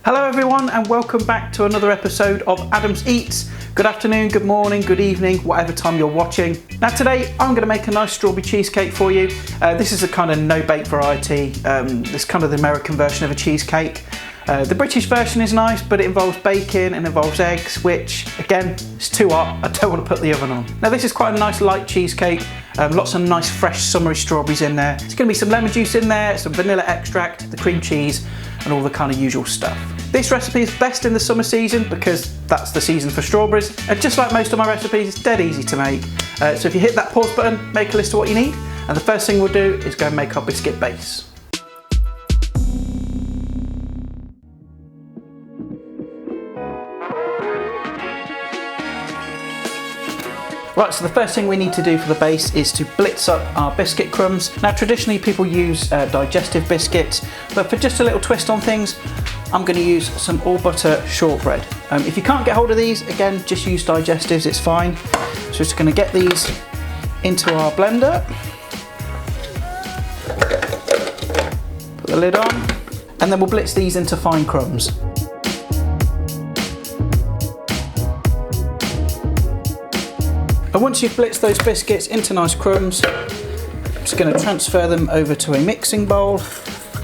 Hello everyone and welcome back to another episode of Adam's Eats. Good afternoon, good morning, good evening, whatever time you're watching. Now today I'm going to make a nice strawberry cheesecake for you. This is a kind of no-bake variety. This kind of the American version of a cheesecake. The British version is nice, but it involves bacon and involves eggs, which again, it's too hot. I don't want to put the oven on. Now this is quite a nice light cheesecake. Lots of nice fresh summery strawberries in there. There's going to be some lemon juice in there, some vanilla extract, the cream cheese, and all the kind of usual stuff. This recipe is best in the summer season because that's the season for strawberries. And just like most of my recipes, it's dead easy to make. So if you hit that pause button, make a list of what you need. And the first thing we'll do is go and make our biscuit base. Right, so the first thing we need to do for the base is to blitz up our biscuit crumbs. Now traditionally people use digestive biscuits, but for just a little twist on things, I'm going to use some all butter shortbread. If you can't get hold of these, again, just use digestives, it's fine. So just going to get these into our blender. Put the lid on, and then we'll blitz these into fine crumbs. And once you've blitzed those biscuits into nice crumbs, I'm just going to transfer them over to a mixing bowl.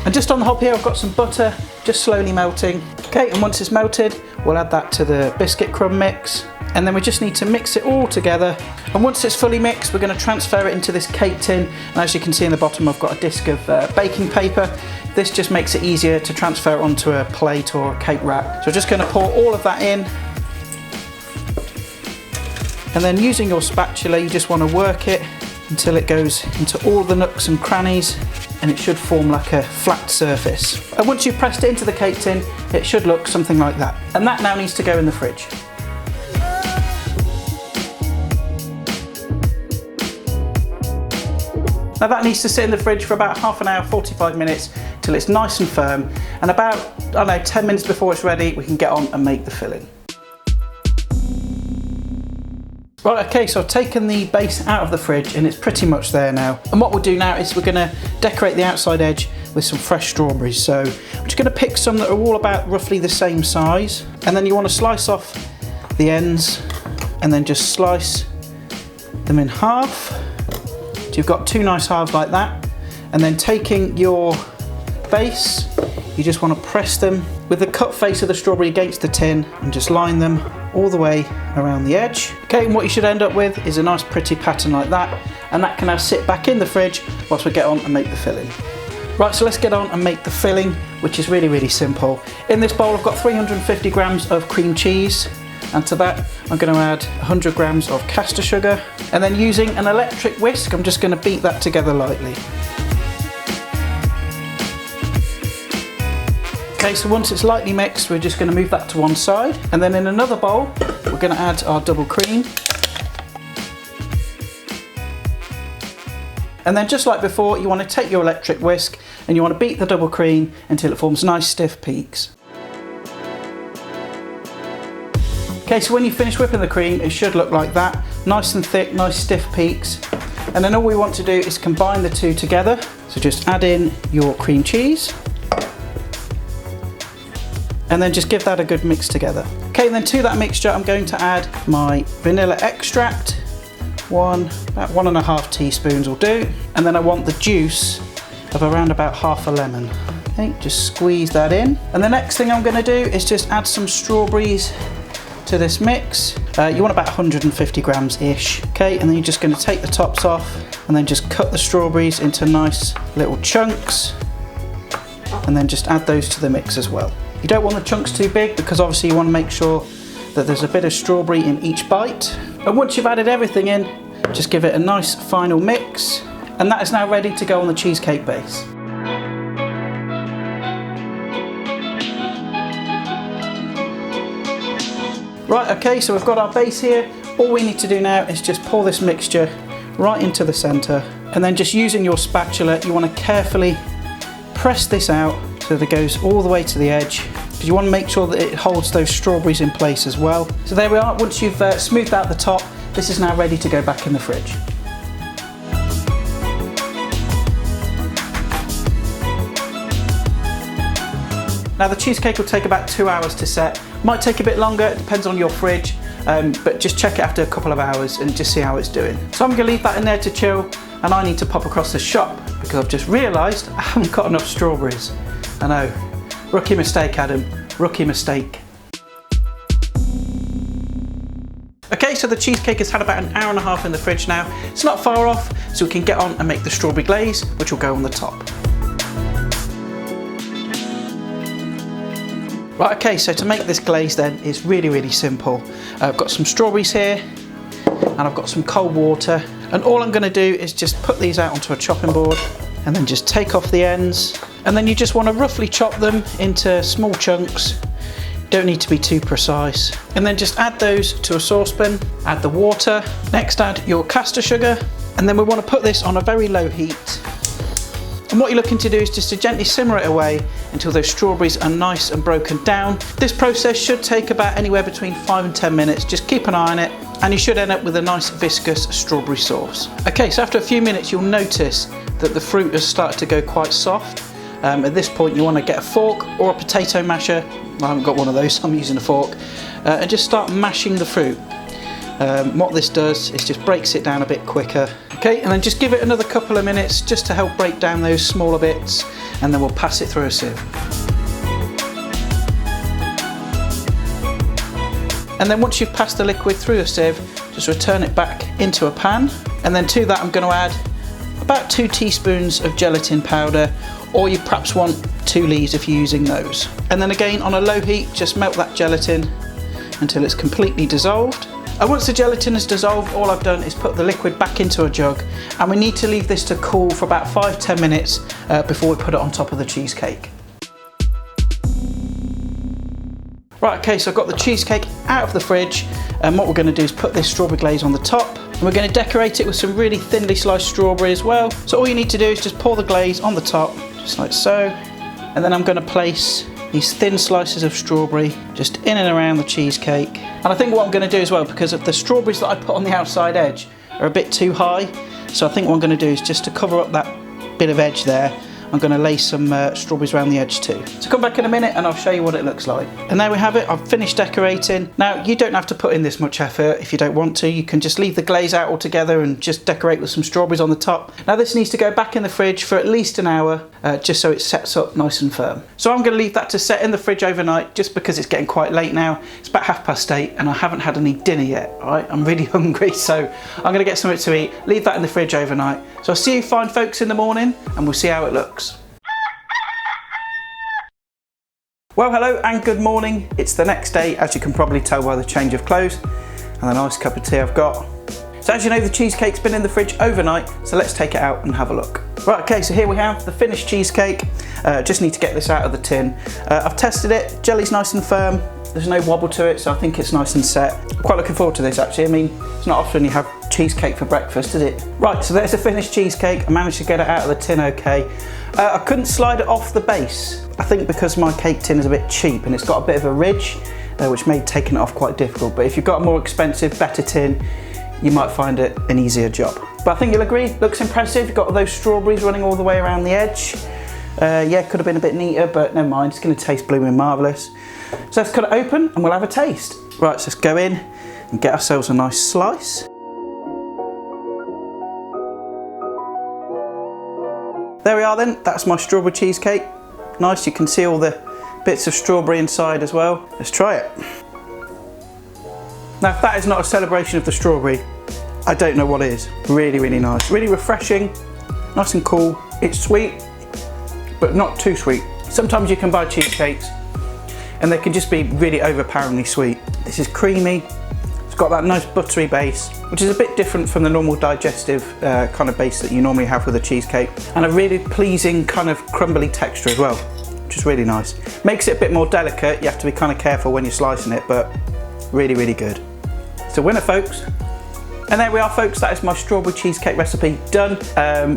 And just on the hob here, I've got some butter, just slowly melting. Okay, and once it's melted, we'll add that to the biscuit crumb mix. And then we just need to mix it all together. And once it's fully mixed, we're going to transfer it into this cake tin. And as you can see in the bottom, I've got a disc of baking paper. This just makes it easier to transfer it onto a plate or a cake wrap. So we're just going to pour all of that in. And then using your spatula, you just want to work it until it goes into all the nooks and crannies, and it should form like a flat surface. And once you've pressed it into the cake tin, it should look something like that. And that now needs to go in the fridge. Now that needs to sit in the fridge for about half an hour, 45 minutes, till it's nice and firm. And about, I don't know, 10 minutes before it's ready, we can get on and make the filling. Right, okay, so I've taken the base out of the fridge and it's pretty much there now. And what we'll do now is we're gonna decorate the outside edge with some fresh strawberries. So I'm just gonna pick some that are all about roughly the same size. And then you wanna slice off the ends and then just slice them in half. So you've got two nice halves like that. And then taking your base, you just wanna press them with the cut face of the strawberry against the tin and just line them all the way around the edge. Okay, and what you should end up with is a nice pretty pattern like that, and that can now sit back in the fridge whilst we get on and make the filling. Right, so let's get on and make the filling, which is really, really simple. In this bowl I've got 350 grams of cream cheese, and to that I'm going to add 100 grams of caster sugar, and then using an electric whisk I'm just going to beat that together lightly. Okay, so once it's lightly mixed, we're just going to move that to one side. And then in another bowl, we're going to add our double cream. And then just like before, you want to take your electric whisk and you want to beat the double cream until it forms nice stiff peaks. Okay, so when you finish whipping the cream, it should look like that. Nice and thick, nice stiff peaks. And then all we want to do is combine the two together. So just add in your cream cheese. And then just give that a good mix together. Okay, and then to that mixture, I'm going to add my vanilla extract. About 1.5 teaspoons will do. And then I want the juice of around about half a lemon. Okay, just squeeze that in. And the next thing I'm gonna do is just add some strawberries to this mix. You want about 150 grams-ish. Okay, and then you're just gonna take the tops off and then just cut the strawberries into nice little chunks. And then just add those to the mix as well. You don't want the chunks too big because obviously you want to make sure that there's a bit of strawberry in each bite. And once you've added everything in, just give it a nice final mix. And that is now ready to go on the cheesecake base. Right, okay, so we've got our base here. All we need to do now is just pour this mixture right into the center. And then just using your spatula, you want to carefully press this out so that it goes all the way to the edge, because you want to make sure that it holds those strawberries in place as well. So there we are. Once you've smoothed out the top, this is now ready to go back in the fridge. Now the cheesecake will take about 2 hours to set. Might take a bit longer, it depends on your fridge, but just check it after a couple of hours and just see how it's doing. So I'm gonna leave that in there to chill, and I need to pop across the shop because I've just realised I haven't got enough strawberries. I know, rookie mistake, Adam, rookie mistake. Okay, so the cheesecake has had about an hour and a half in the fridge now. It's not far off, so we can get on and make the strawberry glaze, which will go on the top. Right, okay, so to make this glaze then, it's really, really simple. I've got some strawberries here, and I've got some cold water, and all I'm gonna do is just put these out onto a chopping board, and then just take off the ends, and then you just wanna roughly chop them into small chunks. Don't need to be too precise. And then just add those to a saucepan, add the water, next add your caster sugar, and then we want to put this on a very low heat. And what you're looking to do is just to gently simmer it away until those strawberries are nice and broken down. This process should take about anywhere between 5 and 10 minutes. Just keep an eye on it, and you should end up with a nice viscous strawberry sauce. Okay, so after a few minutes you'll notice that the fruit has started to go quite soft. At this point you want to get a fork or a potato masher. I haven't got one of those, so I'm using a fork, and just start mashing the fruit. What this does is just breaks it down a bit quicker. Okay, and then just give it another couple of minutes just to help break down those smaller bits, and then we'll pass it through a sieve. And then once you've passed the liquid through a sieve, just return it back into a pan, and then to that I'm going to add about 2 teaspoons of gelatin powder, or you perhaps want 2 leaves if you're using those. And then again on a low heat, just melt that gelatin until it's completely dissolved. And once the gelatin is dissolved, all I've done is put the liquid back into a jug, and we need to leave this to cool for about 5–10 minutes before we put it on top of the cheesecake. Right, okay, so I've got the cheesecake out of the fridge, and what we're going to do is put this strawberry glaze on the top, and we're going to decorate it with some really thinly sliced strawberry as well. So all you need to do is just pour the glaze on the top, just like so, and then I'm going to place these thin slices of strawberry just in and around the cheesecake. And I think what I'm going to do as well, because of the strawberries that I put on the outside edge are a bit too high, so I think what I'm going to do is just to cover up that bit of edge there, I'm going to lay some strawberries around the edge too. So come back in a minute and I'll show you what it looks like. And there we have it, I've finished decorating. Now you don't have to put in this much effort if you don't want to. You can just leave the glaze out altogether and just decorate with some strawberries on the top. Now this needs to go back in the fridge for at least an hour, just so it sets up nice and firm. So I'm going to leave that to set in the fridge overnight, just because it's getting quite late now. It's about 8:30 and I haven't had any dinner yet, all right? I'm really hungry, so I'm going to get something to eat, leave that in the fridge overnight. So I'll see you fine folks in the morning and we'll see how it looks. Well, hello and good morning. It's the next day, as you can probably tell by the change of clothes and the nice cup of tea I've got. So as you know, the cheesecake's been in the fridge overnight, so let's take it out and have a look. Right, okay, so here we have the finished cheesecake. Just need to get this out of the tin. I've tested it, jelly's nice and firm, there's no wobble to it, so I think it's nice and set. I'm quite looking forward to this actually. I mean, it's not often you have cheesecake for breakfast, is it? Right, so there's the finished cheesecake. I managed to get it out of the tin okay. I couldn't slide it off the base. I think because my cake tin is a bit cheap and it's got a bit of a ridge, which made taking it off quite difficult. But if you've got a more expensive, better tin, you might find it an easier job. But I think you'll agree, looks impressive. You've got those strawberries running all the way around the edge. Yeah, could have been a bit neater, but never mind, it's going to taste blooming marvellous. So let's cut it open and we'll have a taste. Right, so let's go in and get ourselves a nice slice. There we are then, that's my strawberry cheesecake. Nice, you can see all the bits of strawberry inside as well. Let's try it. Now if that is not a celebration of the strawberry, I don't know what is. Really, really nice. Really refreshing, nice and cool. It's sweet, but not too sweet. Sometimes you can buy cheesecakes and they can just be really overpoweringly sweet. This is creamy. It's got that nice buttery base, which is a bit different from the normal digestive kind of base that you normally have with a cheesecake, and a really pleasing kind of crumbly texture as well, which is really nice. Makes it a bit more delicate. You have to be kind of careful when you're slicing it, but really, really good. It's a winner, folks. And there we are, folks, that is my strawberry cheesecake recipe done.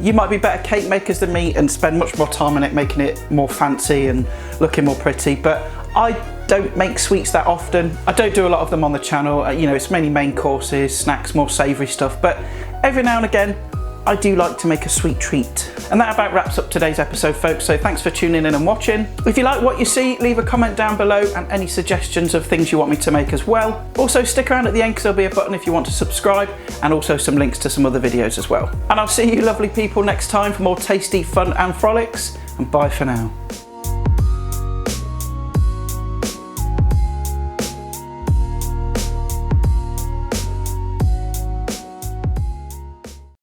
You might be better cake makers than me and spend much more time on it, making it more fancy and looking more pretty, but I don't make sweets that often. I don't do a lot of them on the channel. You know, it's mainly main courses, snacks, more savoury stuff, but every now and again, I do like to make a sweet treat. And that about wraps up today's episode, folks, so thanks for tuning in and watching. If you like what you see, leave a comment down below and any suggestions of things you want me to make as well. Also stick around at the end because there'll be a button if you want to subscribe, and also some links to some other videos as well. And I'll see you lovely people next time for more tasty fun and frolics, and bye for now.